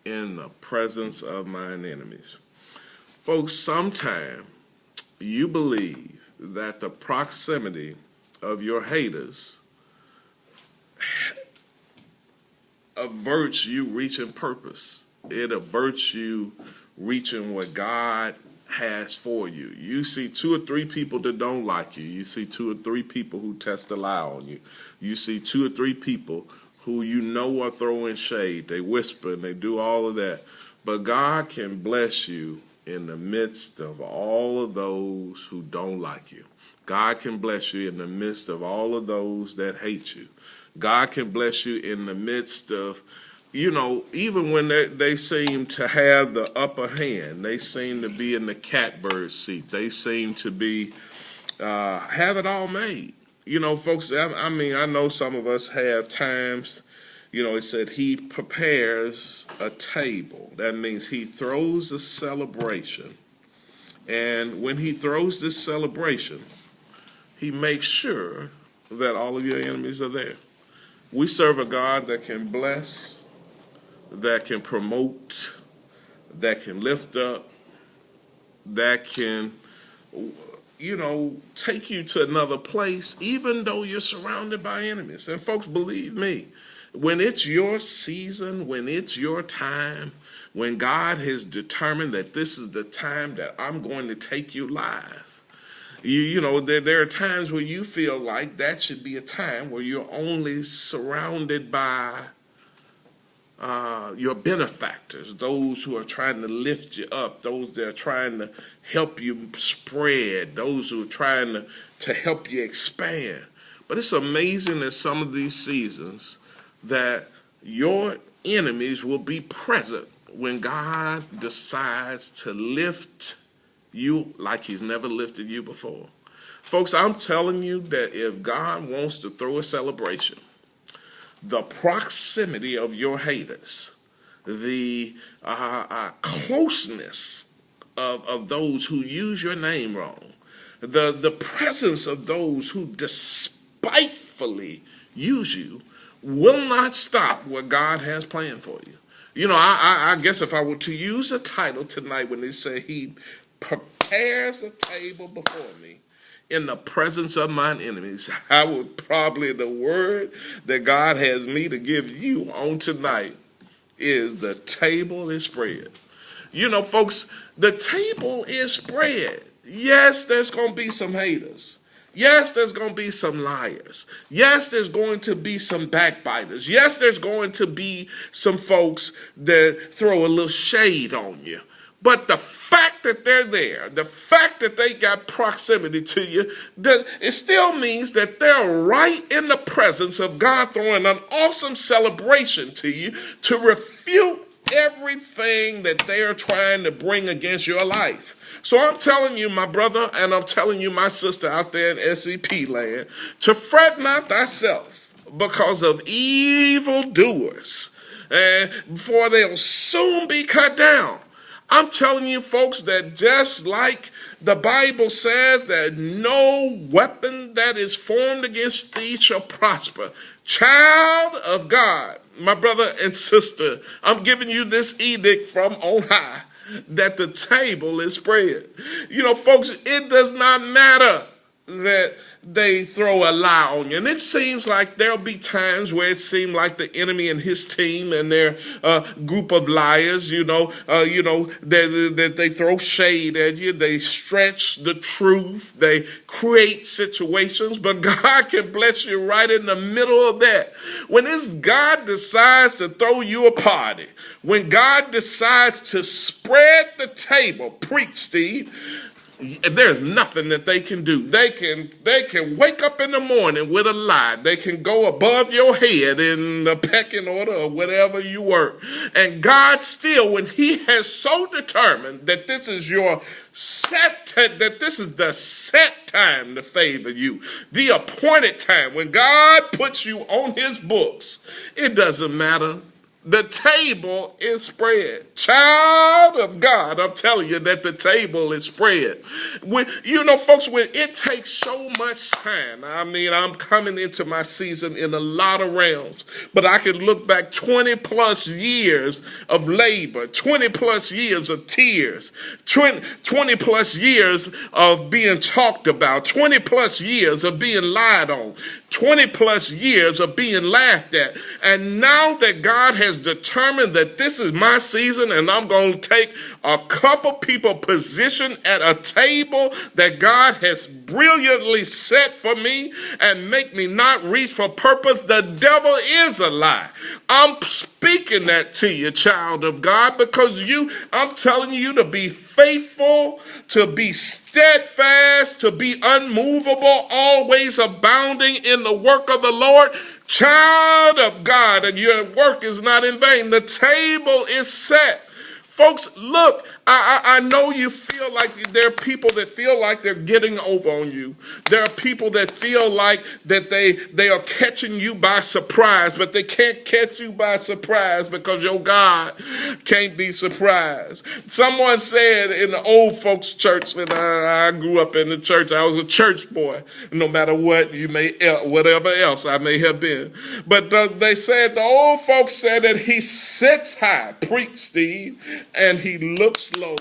in the presence of mine enemies. Folks, sometime you believe that the proximity of your haters averts you reaching purpose. It averts you reaching what God has for you. You see two or three people that don't like you. You see two or three people who test a lie on you. You see two or three people who you know are throwing shade. They whisper and they do all of that. But God can bless you in the midst of all of those who don't like you. God can bless you in the midst of all of those that hate you. God can bless you in the midst of, even when they seem to have the upper hand, they seem to be in the catbird seat. They seem to be, have it all made. Folks, I mean, I know some of us have times, it said he prepares a table. That means he throws a celebration. And when he throws this celebration, he makes sure that all of your enemies are there. We serve a God that can bless, that can promote, that can lift up, that can, take you to another place, even though you're surrounded by enemies. And folks, believe me, when it's your season, when it's your time, when God has determined that this is the time that I'm going to take you live, there are times where you feel like that should be a time where you're only surrounded by your benefactors, those who are trying to lift you up, those that are trying to help you spread, those who are trying to help you expand. But it's amazing that some of these seasons that your enemies will be present when God decides to lift you like he's never lifted you before. Folks, I'm telling you that if God wants to throw a celebration, the proximity of your haters, the closeness of those who use your name wrong, the presence of those who despitefully use you will not stop what God has planned for you. I guess if I were to use a title tonight when they say he prepares a table before me in the presence of mine enemies, I would probably, the word that God has me to give you on tonight is the table is spread. Folks, the table is spread. Yes, there's going to be some haters. Yes, there's going to be some liars. Yes, there's going to be some backbiters. Yes, there's going to be some folks that throw a little shade on you. But the fact that they're there, the fact that they got proximity to you, it still means that they're right in the presence of God throwing an awesome celebration to you to refute everything that they are trying to bring against your life. So I'm telling you, my brother, and I'm telling you, my sister out there in SEP land, to fret not thyself because of evildoers, and for they'll soon be cut down. I'm telling you, folks, that just like the Bible says that no weapon that is formed against thee shall prosper. Child of God, my brother and sister, I'm giving you this edict from on high that the table is spread. Folks, it does not matter that they throw a lie on you. And it seems like there'll be times where it seems like the enemy and his team and their group of liars, that they throw shade at you. They stretch the truth. They create situations. But God can bless you right in the middle of that. When God decides to throw you a party, when God decides to spread the table, preach, Steve, there's nothing that they can do. They can wake up in the morning with a lie. They can go above your head in the pecking order or whatever you were. And God still, when he has so determined that this is your that this is the set time to favor you, the appointed time, when God puts you on his books, it doesn't matter The table is spread. Child of God, I'm telling you that the table is spread. Folks, when it takes so much time, I'm coming into my season in a lot of realms, but I can look back 20 plus years of labor, 20 plus years of tears, 20 plus years of being talked about, 20 plus years of being lied on, 20 plus years of being laughed at. And now that God has determined that this is my season and I'm going to take a couple people position at a table that God has brilliantly set for me and make me not reach for purpose, the devil is a lie. I'm speaking that to you, child of God, because I'm telling you to be faithful, to be steadfast, to be unmovable, always abounding in the work of the Lord. Child of God, and your work is not in vain. The table is set. Folks, look, I know you feel like there are people that feel like they're getting over on you. There are people that feel like that they are catching you by surprise, but they can't catch you by surprise because your God can't be surprised. Someone said in the old folks church, and I grew up in the church, I was a church boy, no matter what whatever else I may have been. But they said, the old folks said that he sits high, preach Steve, and he looks low.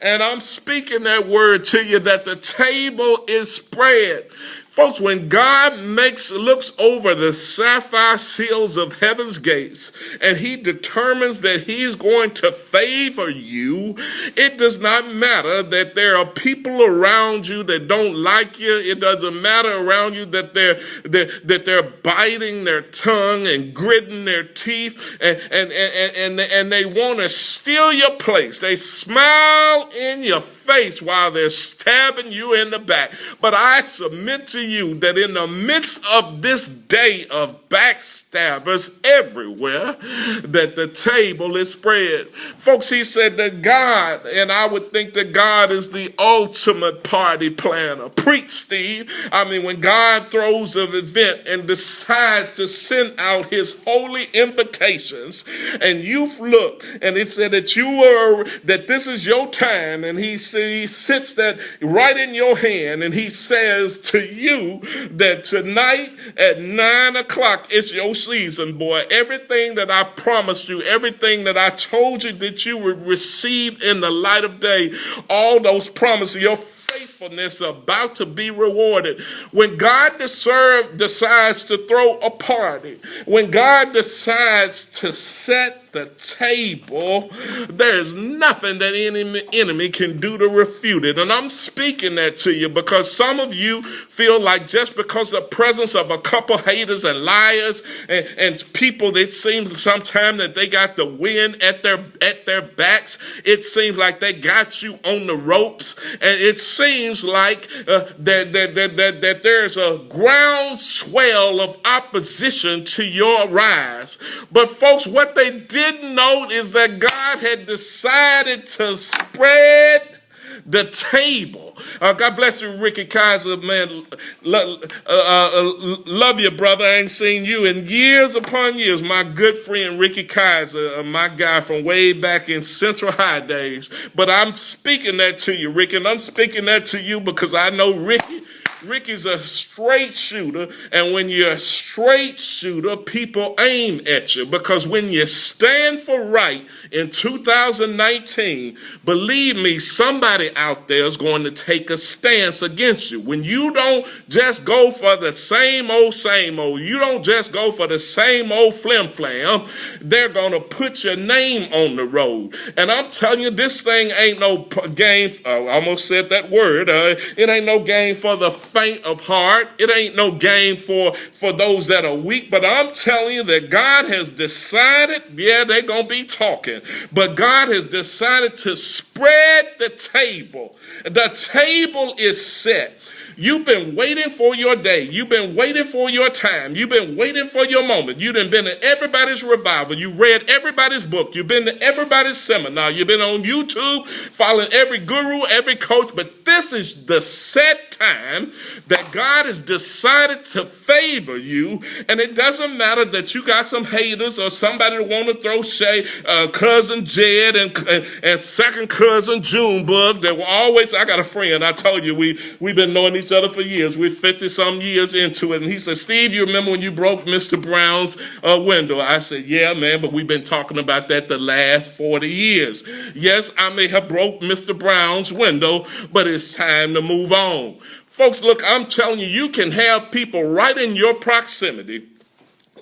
And I'm speaking that word to you that the table is spread. Folks, when God looks over the sapphire seals of heaven's gates and he determines that he's going to favor you, it does not matter that there are people around you that don't like you. It doesn't matter around you that they're biting their tongue and gritting their teeth and they want to steal your place. They smile in your face while they're stabbing you in the back. But I submit to you that in the midst of this day of backstabbers everywhere, that the table is spread. Folks, he said that God, and I would think that God is the ultimate party planner. Preach, Steve. When God throws an event and decides to send out his holy invitations, and you look, and it said that this is your time, and he sits that right in your hand, and he says to you that tonight at 9 o'clock it's your season, boy. Everything that I promised you, everything that I told you that you would receive in the light of day, all those promises, your faithfulness about to be rewarded. When God decides to throw a party, when God decides to set the table, there's nothing that any enemy can do to refute it. And I'm speaking that to you because some of you feel like just because the presence of a couple haters and liars and people that seem sometimes that they got the wind at their backs, it seems like they got you on the ropes, and it seems like that there's a groundswell of opposition to your rise. But folks, what they didn't know is that God had decided to spread the table. God bless you, Ricky Kaiser, man. Love you, brother. I ain't seen you in years upon years. My good friend, Ricky Kaiser, my guy from way back in Central High days. But I'm speaking that to you, Ricky, and I'm speaking that to you because I know Ricky's a straight shooter, and when you're a straight shooter, people aim at you, because when you stand for right in 2019, believe me, somebody out there is going to take a stance against you. When you don't just go for the same old, you don't just go for the same old flim-flam, they're going to put your name on the road. And I'm telling you, this thing ain't no game, I almost said that word, it ain't no game for the faint of heart. It ain't no game for those that are weak. But I'm telling you that God has decided, they're going to be talking, but God has decided to spread the table. The table is set. You've been waiting for your day. You've been waiting for your time. You've been waiting for your moment. You've been to everybody's revival. You've read everybody's book. You've been to everybody's seminar. You've been on YouTube following every guru, every coach. But this is the set time that God has decided to favor you. And it doesn't matter that you got some haters or somebody that want to throw shade, cousin Jed and second cousin Junebug. That were always, I got a friend, I told you, we've been knowing each other for years. We're 50-some years into it. And he said, Steve, you remember when you broke Mr. Brown's window? I said, yeah, man, but we've been talking about that the last 40 years. Yes, I may have broke Mr. Brown's window, but it's time to move on. Folks, look, I'm telling you, you can have people right in your proximity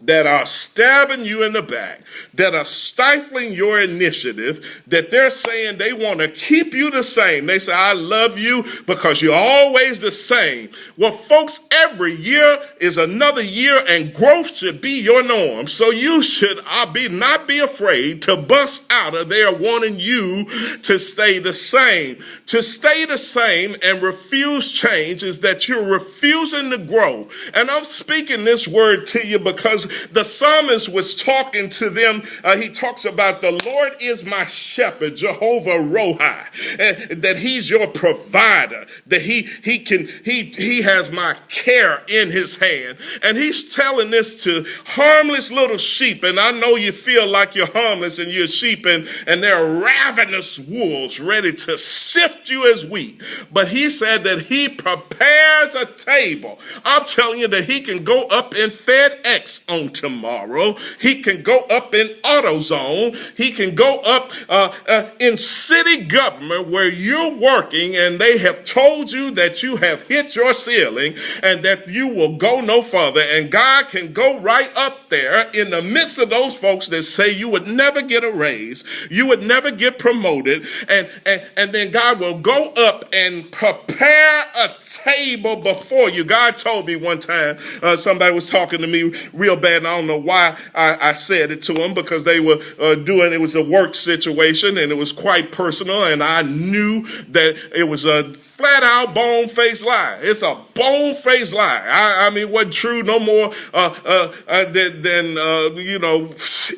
that are stabbing you in the back, that are stifling your initiative, that they're saying they want to keep you the same. They say, I love you because you're always the same. Well, folks, every year is another year and growth should be your norm. So you should not be afraid to bust out of there wanting you to stay the same. To stay the same and refuse change is that you're refusing to grow. And I'm speaking this word to you because the psalmist was talking to them. He talks about the Lord is my shepherd, Jehovah Rohi, that he's your provider, that he has my care in his hand. And he's telling this to harmless little sheep. And I know you feel like you're harmless and you're sheep and they're ravenous wolves ready to sift you as wheat. But he said that he prepares a table. I'm telling you that he can go up in FedEx on tomorrow. He can go up in AutoZone. He can go up in city government where you're working and they have told you that you have hit your ceiling and that you will go no further. And God can go right up there in the midst of those folks that say you would never get a raise, you would never get promoted, and then God will go up and prepare a table before you. God told me one time, somebody was talking to me real bad, and I don't know why I said it to them, because they were it was a work situation and it was quite personal, and I knew that it was a flat out bone-faced lie. It's a bone-faced lie. I mean, it wasn't true no more than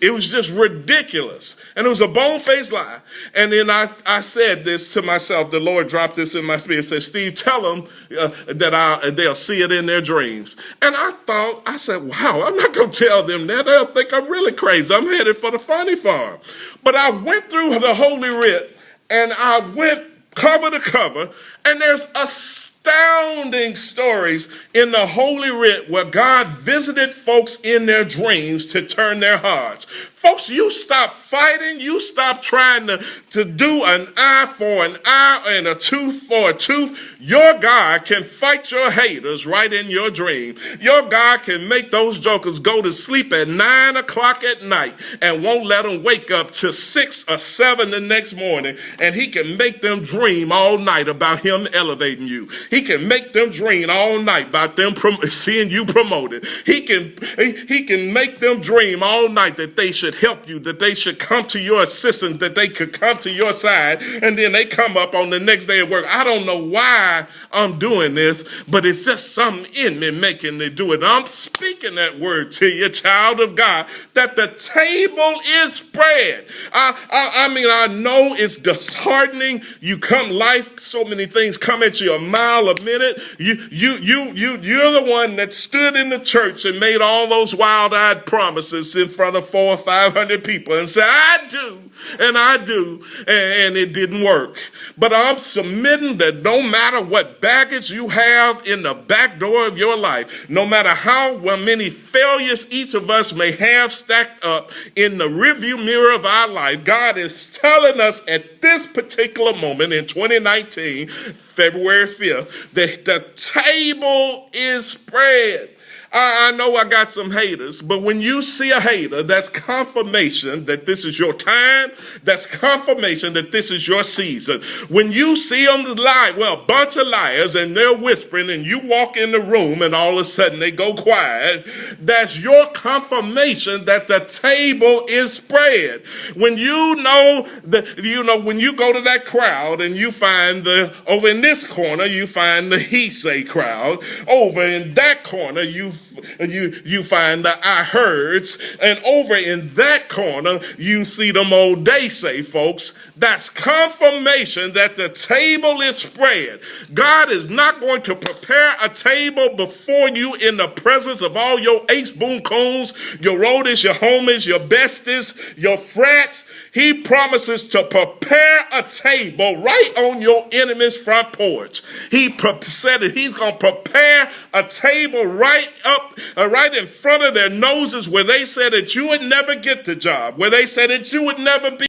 it was just ridiculous. And it was a bone-faced lie. And then I said this to myself. The Lord dropped this in my spirit. Said, Steve, tell them that they'll see it in their dreams. And I said, wow, I'm not going to tell them that. They'll think I'm really crazy. I'm headed for the funny farm. But I went through the Holy Writ, and I went cover to cover, and there's astounding stories in the Holy Writ where God visited folks in their dreams to turn their hearts. Folks, you stop fighting. You stop trying to do an eye for an eye and a tooth for a tooth. Your God can fight your haters right in your dream. Your God can make those jokers go to sleep at 9 o'clock at night and won't let them wake up till 6 or 7 the next morning. And he can make them dream all night about him elevating you. He can make them dream all night about them seeing you promoted. He can make them dream all night that they should help you, that they should come to your assistance, that they could come to your side, and then they come up on the next day at work. I don't know why I'm doing this, but it's just something in me making me do it. And I'm speaking that word to you, child of God, that the table is spread. I mean, I know it's disheartening. You come life, so many things come at you a mile a minute. You're the one that stood in the church and made all those wild-eyed promises in front of 400 or 500 people and said, I do, and it didn't work. But I'm submitting that no matter what baggage you have in the back door of your life, no matter how many failures each of us may have stacked up in the rearview mirror of our life, God is telling us at this particular moment in 2019, February 5th, that the table is spread. I know I got some haters, but when you see a hater, that's confirmation that this is your time. That's confirmation that this is your season. When you see them lie, well, a bunch of liars, and they're whispering, and you walk in the room and all of a sudden they go quiet, that's your confirmation that the table is spread. When you know that, when you go to that crowd and you find over in this corner, you find the he say crowd. Over in that corner, you find the I heards, and over in that corner you see them old they say folks. That's confirmation that the table is spread. God is not going to prepare a table before you in the presence of all your ace boon coons, your roadies, your homies, your besties, your frats. He promises to prepare a table right on your enemy's front porch. He said that he's going to prepare a table right in front of their noses, where they said that you would never get the job, where they said that you would never be